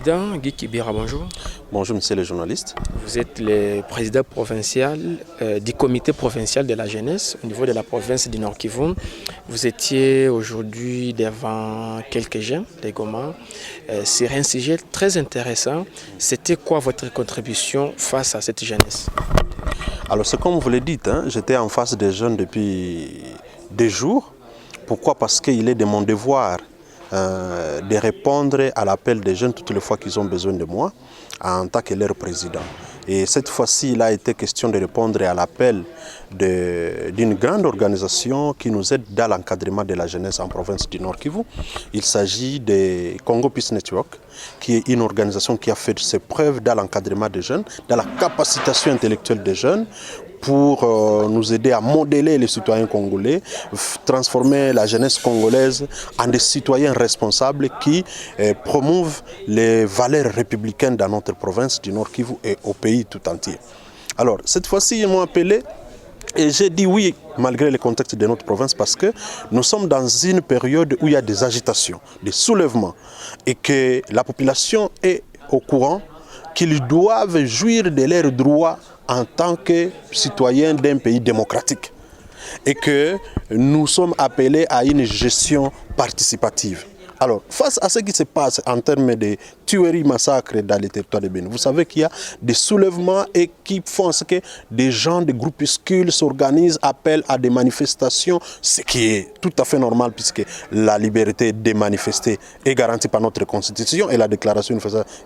Président Guy Kibira, bonjour. Bonjour, monsieur le journaliste. Vous êtes le président provincial du comité provincial de la jeunesse au niveau de la province du Nord Kivu. Vous étiez aujourd'hui devant quelques jeunes de Goma sur un sujet très intéressant. C'était quoi votre contribution face à cette jeunesse? Alors, c'est comme vous le dites, j'étais en face des jeunes depuis des jours. Pourquoi? Parce qu'il est de mon devoir de répondre à l'appel des jeunes toutes les fois qu'ils ont besoin de moi en tant que leur président. Et cette fois-ci, il a été question de répondre à l'appel d'une grande organisation qui nous aide dans l'encadrement de la jeunesse en province du Nord Kivu. Il s'agit de Congo Peace Network, qui est une organisation qui a fait ses preuves dans l'encadrement des jeunes, dans la capacitation intellectuelle des jeunes, pour nous aider à modeler les citoyens congolais, transformer la jeunesse congolaise en des citoyens responsables qui promouvent les valeurs républicaines dans notre province du Nord Kivu et au pays tout entier. Alors, cette fois-ci, ils m'ont appelé et j'ai dit oui, malgré le contexte de notre province, parce que nous sommes dans une période où il y a des agitations, des soulèvements, et que la population est au courant qu'ils doivent jouir de leurs droits en tant que citoyens d'un pays démocratique et que nous sommes appelés à une gestion participative. Alors, face à ce qui se passe en termes de tueries, massacres dans les territoires de Bénin, vous savez qu'il y a des soulèvements et qui font ce que des gens, des groupuscules s'organisent, appellent à des manifestations, ce qui est tout à fait normal puisque la liberté de manifester est garantie par notre Constitution et la Déclaration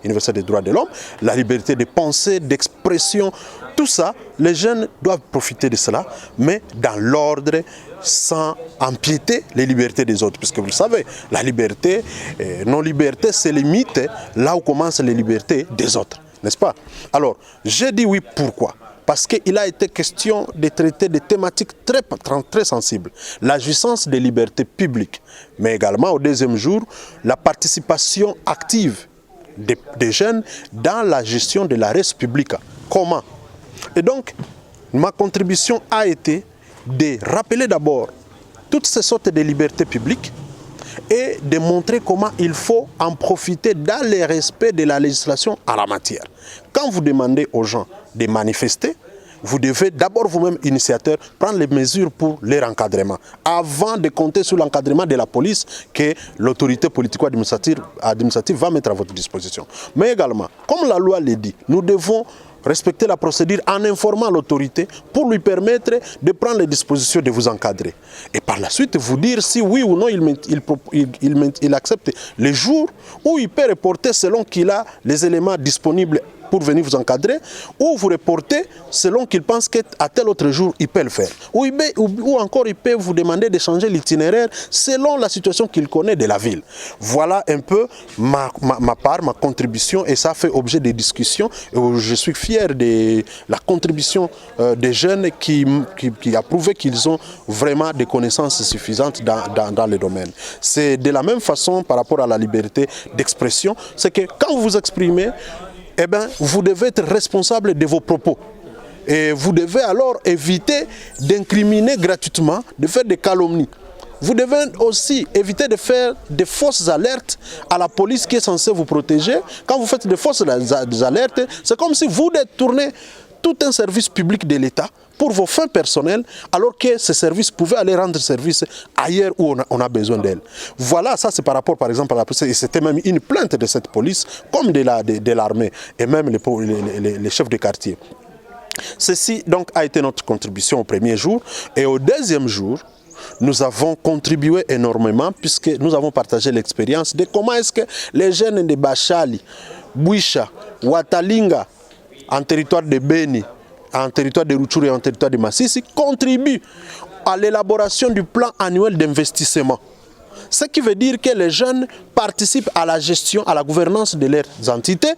universelle des droits de l'homme, la liberté de pensée, d'expression, tout ça, les jeunes doivent profiter de cela, mais dans l'ordre, sans empiéter les libertés des autres. Puisque vous le savez, la liberté, non-liberté, se limite là où commencent les libertés des autres, n'est-ce pas? Alors, j'ai dit oui, pourquoi? Parce qu'il a été question de traiter des thématiques très sensibles. La jouissance des libertés publiques, mais également au deuxième jour, la participation active des jeunes dans la gestion de la res publica. Comment? Et donc, ma contribution a été de rappeler d'abord toutes ces sortes de libertés publiques et de montrer comment il faut en profiter dans le respect de la législation en la matière. Quand vous demandez aux gens de manifester, vous devez d'abord vous-même, initiateur, prendre les mesures pour leur encadrement, avant de compter sur l'encadrement de la police que l'autorité politico-administrative va mettre à votre disposition. Mais également, comme la loi le dit, nous devons respecter la procédure en informant l'autorité pour lui permettre de prendre les dispositions de vous encadrer. Et par la suite, vous dire si oui ou non il accepte les jours où il peut reporter selon qu'il a les éléments disponibles pour venir vous encadrer, ou vous reportez selon qu'il pense qu'à tel autre jour, il peut le faire. Ou encore, il peut vous demander de changer l'itinéraire selon la situation qu'il connaît de la ville. Voilà un peu ma part, ma contribution, et ça fait objet de discussions. Je suis fier de la contribution des jeunes qui a prouvé qu'ils ont vraiment des connaissances suffisantes dans le domaine. C'est de la même façon par rapport à la liberté d'expression, c'est que quand vous vous exprimez, eh bien, vous devez être responsable de vos propos. Et vous devez alors éviter d'incriminer gratuitement, de faire des calomnies. Vous devez aussi éviter de faire des fausses alertes à la police qui est censée vous protéger. Quand vous faites des fausses alertes, c'est comme si vous détournez tout un service public de l'État pour vos fins personnelles, alors que ces services pouvaient aller rendre service ailleurs où on a besoin d'elles. Voilà, ça c'est par rapport par exemple à la police, et c'était même une plainte de cette police, comme de l'armée, et même les chefs de quartier. Ceci donc a été notre contribution au premier jour, et au deuxième jour, nous avons contribué énormément puisque nous avons partagé l'expérience de comment est-ce que les jeunes de Bachali, Bouisha, Watalinga, en territoire de Beni, en territoire de Rutshuru et en territoire de Masisi, contribuent à l'élaboration du plan annuel d'investissement. Ce qui veut dire que les jeunes participent à la gestion, à la gouvernance de leurs entités,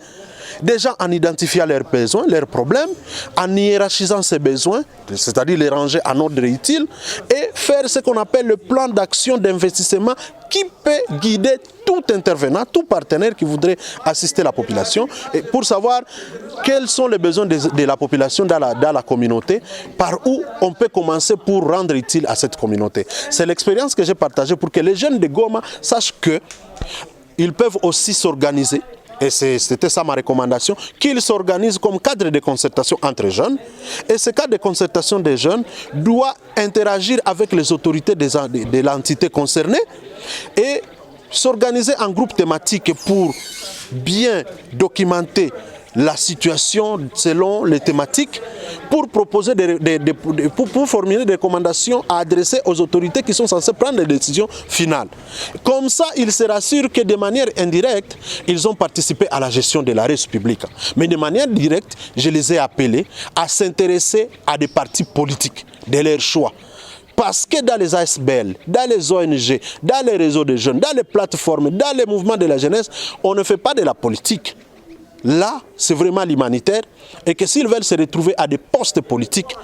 déjà en identifiant leurs besoins, leurs problèmes, en hiérarchisant ces besoins, c'est-à-dire les ranger en ordre utile, et faire ce qu'on appelle le plan d'action d'investissement qui peut guider tout intervenant, tout partenaire qui voudrait assister la population, et pour savoir quels sont les besoins de la population dans la communauté, par où on peut commencer pour rendre utile à cette communauté. C'est l'expérience que j'ai partagée pour que les jeunes de Goma sachent qu'ils peuvent aussi s'organiser et c'était ça ma recommandation, qu'ils s'organisent comme cadre de concertation entre jeunes. Et ce cadre de concertation des jeunes doit interagir avec les autorités de l'entité concernée et s'organiser en groupe thématique pour bien documenter la situation selon les thématiques, pour proposer pour formuler des recommandations à adresser aux autorités qui sont censées prendre les décisions finales. Comme ça, ils se rassurent que de manière indirecte, ils ont participé à la gestion de la res publique. Mais de manière directe, je les ai appelés à s'intéresser à des partis politiques de leur choix. Parce que dans les ASBL, dans les ONG, dans les réseaux de jeunes, dans les plateformes, dans les mouvements de la jeunesse, on ne fait pas de la politique. Là, c'est vraiment l'humanitaire et que s'ils veulent se retrouver à des postes politiques,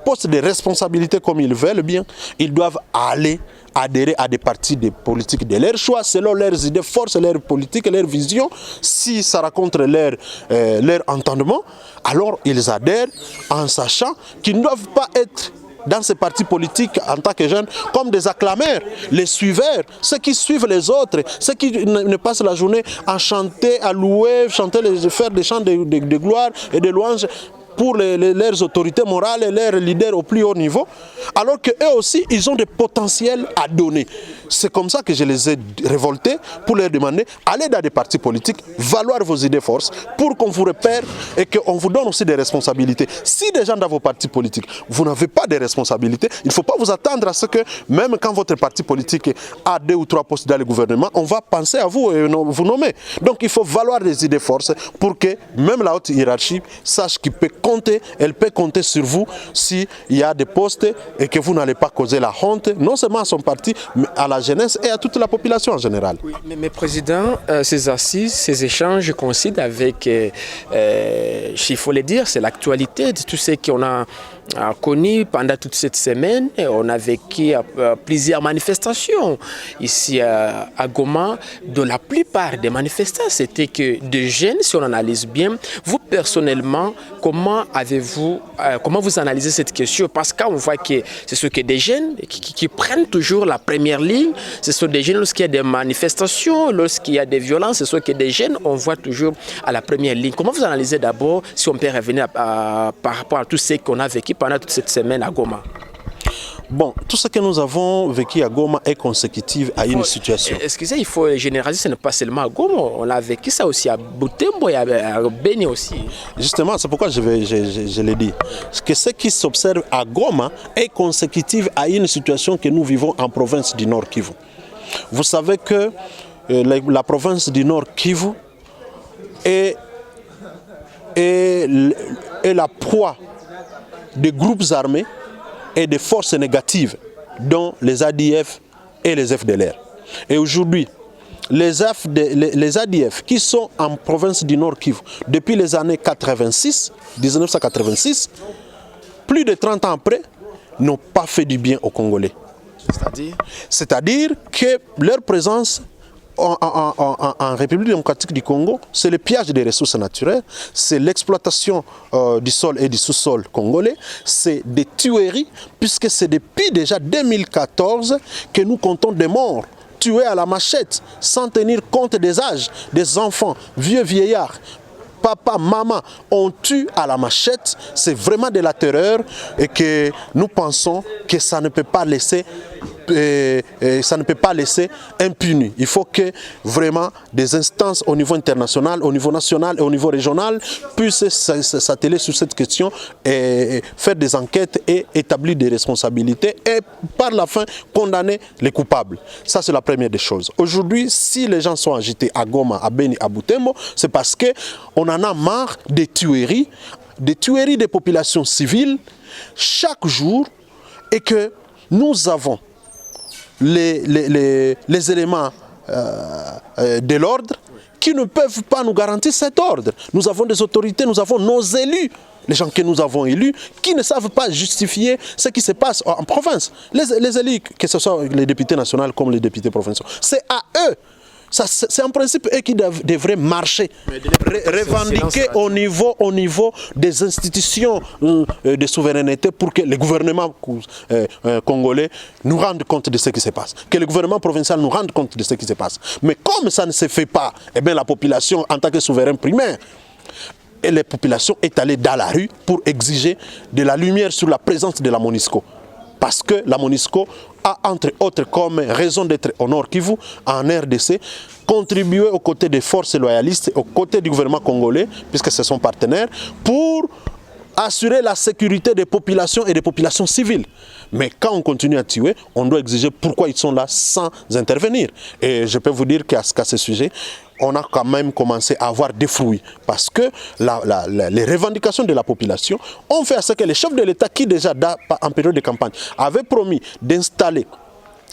postes de responsabilité comme ils veulent bien, ils doivent aller adhérer à des partis de politiques de leur choix, selon leurs idées forces, leurs politiques, leurs visions. Si ça rencontre leur entendement, alors ils adhèrent en sachant qu'ils ne doivent pas être dans ces partis politiques en tant que jeunes comme des acclameurs, les suiveurs, ceux qui suivent les autres, ceux qui ne passent la journée à chanter, à louer, faire des chants de gloire et de louange pour leurs autorités morales et leurs leaders au plus haut niveau, alors qu'eux aussi, ils ont des potentiels à donner. C'est comme ça que je les ai révoltés pour leur demander, allez dans des partis politiques, valoir vos idées forces pour qu'on vous repère et qu'on vous donne aussi des responsabilités. Si des gens dans vos partis politiques, vous n'avez pas de responsabilités, il ne faut pas vous attendre à ce que, même quand votre parti politique a 2 ou 3 postes dans le gouvernement, on va penser à vous et vous nommer. Donc il faut valoir des idées forces pour que même la haute hiérarchie sache qu'il peut compter, elle peut compter sur vous s'il y a des postes et que vous n'allez pas causer la honte, non seulement à son parti, mais à la jeunesse et à toute la population en général. Oui, mais Président, ces assises, ces échanges coïncident avec, il faut le dire, c'est l'actualité de tout ce qu'on a connu pendant toute cette semaine. On a vécu plusieurs manifestations ici à Goma. De la plupart des manifestants, c'était que des jeunes, si on analyse bien. Vous personnellement, comment vous analysez cette question? Parce qu'on voit que ce sont que des jeunes qui prennent toujours la première ligne. Ce sont des jeunes lorsqu'il y a des manifestations, lorsqu'il y a des violences, ce sont que des jeunes, on voit toujours à la première ligne. Comment vous analysez d'abord, si on peut revenir par rapport à tout ce qu'on a vécu pendant toute cette semaine à Goma? Bon, tout ce que nous avons vécu à Goma est consécutif à une situation. Excusez, il faut généraliser, ce n'est pas seulement à Goma, on a vécu ça aussi à Butembo et à Beni aussi. Justement, c'est pourquoi je l'ai dit. Que ce qui s'observe à Goma est consécutif à une situation que nous vivons en province du Nord Kivu. Vous savez que la province du Nord Kivu est la proie des groupes armés et des forces négatives, dont les ADF et les FDLR. Et aujourd'hui, les ADF qui sont en province du Nord Kivu depuis les années 1986, plus de 30 ans après, n'ont pas fait du bien aux Congolais. C'est-à-dire que leur présence en République démocratique du Congo, c'est le pillage des ressources naturelles, c'est l'exploitation du sol et du sous-sol congolais, c'est des tueries, puisque c'est depuis déjà 2014 que nous comptons des morts tués à la machette, sans tenir compte des âges, des enfants, vieux vieillards. Papa, maman, on tue à la machette, c'est vraiment de la terreur et que nous pensons que ça ne peut pas laisser impuni. Il faut que vraiment des instances au niveau international, au niveau national et au niveau régional puissent s'atteler sur cette question et faire des enquêtes et établir des responsabilités et par la fin condamner les coupables. Ça, c'est la première des choses. Aujourd'hui, si les gens sont agités à Goma, à Beni, à Butembo, c'est parce qu'on en a marre des tueries des populations civiles chaque jour et que nous avons les éléments de l'ordre qui ne peuvent pas nous garantir cet ordre. Nous avons des autorités, nous avons nos élus, les gens que nous avons élus, qui ne savent pas justifier ce qui se passe en province. Les élus, que ce soit les députés nationaux comme les députés provinciaux, c'est à eux C'est en principe eux qui devraient marcher, revendiquer au niveau des institutions de souveraineté pour que le gouvernement congolais nous rende compte de ce qui se passe, que le gouvernement provincial nous rende compte de ce qui se passe. Mais comme ça ne se fait pas, eh bien la population en tant que souverain primaire, et la population est allée dans la rue pour exiger de la lumière sur la présence de la MONUSCO. Parce que la MONUSCO a, entre autres, comme raison d'être au Nord Kivu, en RDC, contribué aux côtés des forces loyalistes, aux côtés du gouvernement congolais, puisque c'est son partenaire, pour assurer la sécurité des populations et des populations civiles. Mais quand on continue à tuer, on doit exiger pourquoi ils sont là sans intervenir. Et je peux vous dire qu'à ce sujet, on a quand même commencé à avoir des fruits. Parce que les revendications de la population ont fait à ce que les chefs de l'État, qui déjà en période de campagne avaient promis d'installer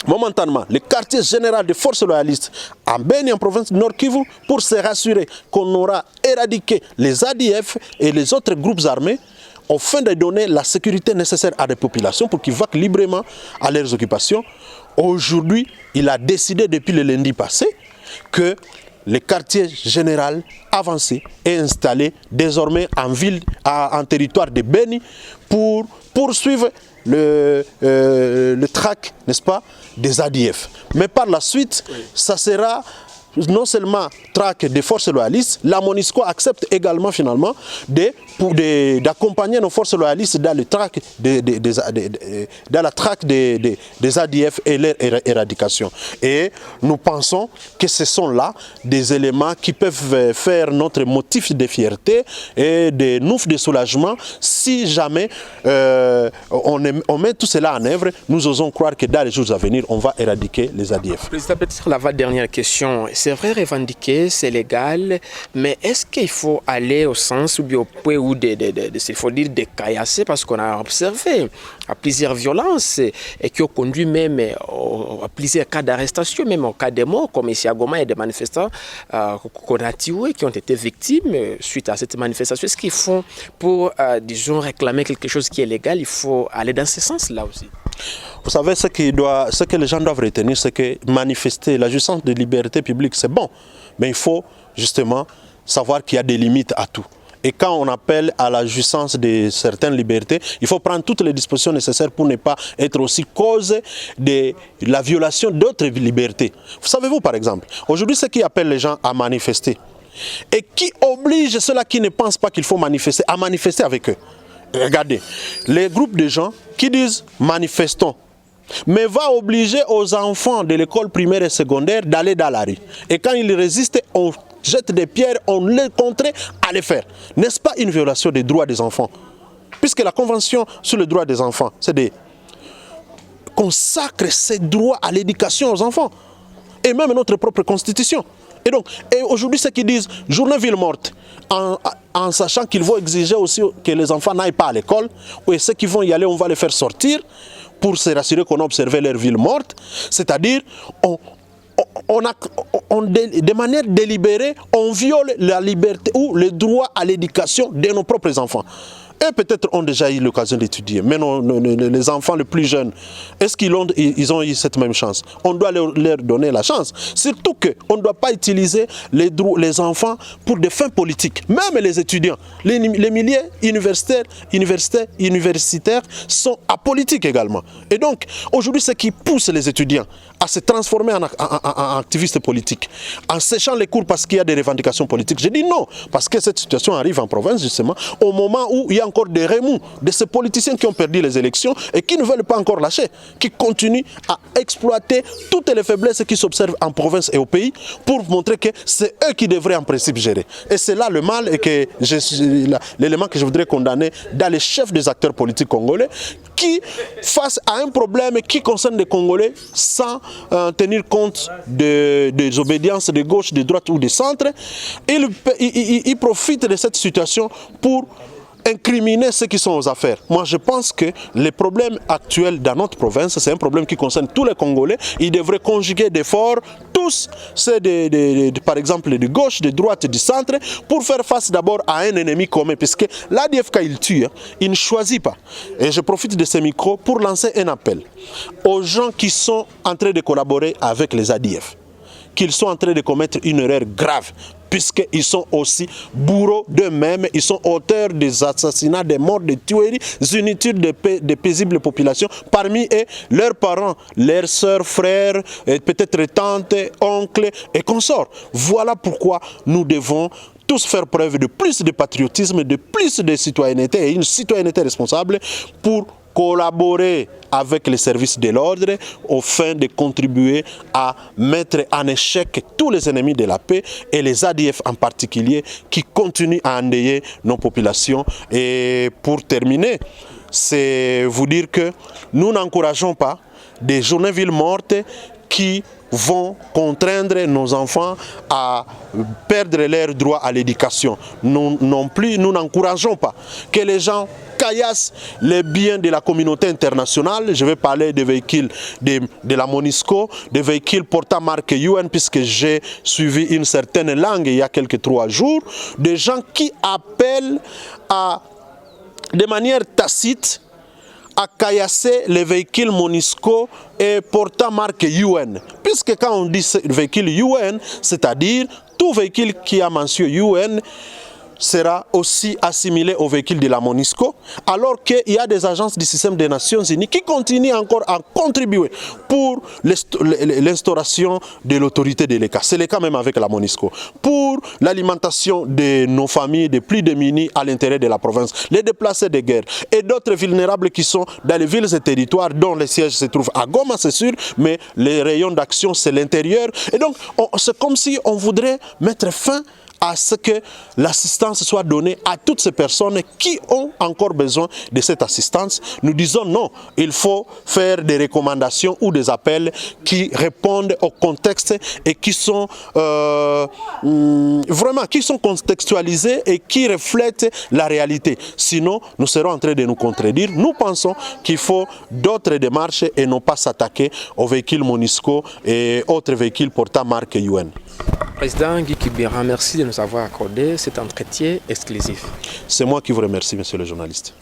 momentanément le quartier général des forces loyalistes en Beni, en province du Nord Kivu, pour se rassurer qu'on aura éradiqué les ADF et les autres groupes armés, afin de donner la sécurité nécessaire à des populations pour qu'ils vaquent librement à leurs occupations. Aujourd'hui, il a décidé depuis le lundi passé que le quartier général avancé est installé désormais en ville, en territoire de Beni, pour poursuivre le track, n'est-ce pas, des ADF. Mais par la suite, ça sera non seulement traque des forces loyalistes, la MONUSCO accepte également finalement d'accompagner nos forces loyalistes dans, dans la traque des ADF et leur éradication. Et nous pensons que ce sont là des éléments qui peuvent faire notre motif de fierté et de nouf de soulagement si jamais on met tout cela en œuvre. Nous osons croire que dans les jours à venir, on va éradiquer les ADF. Président, peut-être la dernière question. C'est vrai, revendiquer, c'est légal, mais est-ce qu'il faut aller au sens ou bien au point où il faut dire de caillasser, parce qu'on a observé à plusieurs violences et qui ont conduit même à plusieurs cas d'arrestation, même au cas de morts, comme ici à Goma, il y a des manifestants qu'on a tués, qui ont été victimes suite à cette manifestation. Est-ce qu'il faut, pour, disons, réclamer quelque chose qui est légal, il faut aller dans ce sens-là aussi? Vous savez, ce que les gens doivent retenir, c'est que manifester, la jouissance de liberté publique, c'est bon. Mais il faut justement savoir qu'il y a des limites à tout. Et quand on appelle à la jouissance de certaines libertés, il faut prendre toutes les dispositions nécessaires pour ne pas être aussi cause de la violation d'autres libertés. Vous savez-vous, par exemple, aujourd'hui, ce qui appelle les gens à manifester et qui oblige ceux-là qui ne pensent pas qu'il faut manifester à manifester avec eux. Regardez, les groupes de gens qui disent manifestons, mais va obliger aux enfants de l'école primaire et secondaire d'aller dans la rue. Et quand ils résistent, on jette des pierres, on les contraint à les faire. N'est-ce pas une violation des droits des enfants? Puisque la Convention sur les droits des enfants, c'est de consacrer ces droits à l'éducation aux enfants. Et même notre propre constitution. Et donc, aujourd'hui, ceux qui disent journée ville morte, en sachant qu'ils vont exiger aussi que les enfants n'aillent pas à l'école, et ceux qui vont y aller, on va les faire sortir pour se rassurer qu'on a observé leur ville morte. C'est-à-dire, de manière délibérée, on viole la liberté ou le droit à l'éducation de nos propres enfants. Eux peut-être ont déjà eu l'occasion d'étudier, mais les enfants les plus jeunes, est-ce qu'ils ont eu cette même chance? On doit leur donner la chance. Surtout qu'on ne doit pas utiliser les enfants pour des fins politiques. Même les étudiants, les milieux universitaires sont apolitiques également. Et donc, aujourd'hui, ce qui pousse les étudiants à se transformer en activistes politiques, en séchant les cours parce qu'il y a des revendications politiques, je dis non, parce que cette situation arrive en province justement au moment où il y a encore des remous de ces politiciens qui ont perdu les élections et qui ne veulent pas encore lâcher, qui continuent à exploiter toutes les faiblesses qui s'observent en province et au pays pour montrer que c'est eux qui devraient en principe gérer. Et c'est là le mal et que l'élément que je voudrais condamner dans les chefs des acteurs politiques congolais qui, face à un problème qui concerne les Congolais sans tenir compte des obédiences de gauche, de droite ou de centre, ils profitent de cette situation pour incriminer ceux qui sont aux affaires. Moi, je pense que les problèmes actuels dans notre province, c'est un problème qui concerne tous les Congolais. Ils devraient conjuguer d'efforts, tous, ceux par exemple de gauche, de droite, du centre, pour faire face d'abord à un ennemi commun. Puisque l'ADF, quand il tue, il ne choisit pas. Et je profite de ces micros pour lancer un appel aux gens qui sont en train de collaborer avec les ADF. qu'ils sont en train de commettre une erreur grave, puisqu'ils sont aussi bourreaux d'eux-mêmes, ils sont auteurs des assassinats, des morts, des tueries inutiles de paisibles populations, parmi eux, leurs parents, leurs sœurs, frères, peut-être tantes, oncles et consorts. Voilà pourquoi nous devons tous faire preuve de plus de patriotisme, de plus de citoyenneté et une citoyenneté responsable pour collaborer avec les services de l'ordre au fin de contribuer à mettre en échec tous les ennemis de la paix et les ADF en particulier qui continuent à endeuiller nos populations. Et pour terminer, c'est vous dire que nous n'encourageons pas des journées villes mortes qui vont contraindre nos enfants à perdre leur droit à l'éducation. Nous non plus, nous n'encourageons pas que les gens caillassent les biens de la communauté internationale. Je vais parler des véhicules de la MONUSCO, des véhicules portant marque UN, puisque j'ai suivi une certaine langue il y a quelques 3 jours, des gens qui appellent de manière tacite à caillasser les véhicules MONUSCO et portant marque UN. Puisque quand on dit véhicule UN, c'est-à-dire tout véhicule qui a mention UN sera aussi assimilé au véhicule de la MONUSCO, alors qu'il y a des agences du système des Nations Unies qui continuent encore à contribuer pour l'instauration de l'autorité de l'État. C'est le cas même avec la MONUSCO. Pour l'alimentation de nos familles de plus démunies à l'intérieur de la province, les déplacés de guerre et d'autres vulnérables qui sont dans les villes et territoires dont les sièges se trouvent à Goma, c'est sûr, mais les rayons d'action, c'est l'intérieur. Et donc, c'est comme si on voudrait mettre fin à ce que l'assistance soit donnée à toutes ces personnes qui ont encore besoin de cette assistance. Nous disons non, il faut faire des recommandations ou des appels qui répondent au contexte et qui sont vraiment contextualisés et qui reflètent la réalité. Sinon, nous serons en train de nous contredire. Nous pensons qu'il faut d'autres démarches et non pas s'attaquer aux véhicules MONUSCO et autres véhicules portant marque UN. Président Guy Kibera, merci de nous avoir accordé cet entretien exclusif. C'est moi qui vous remercie, monsieur le journaliste.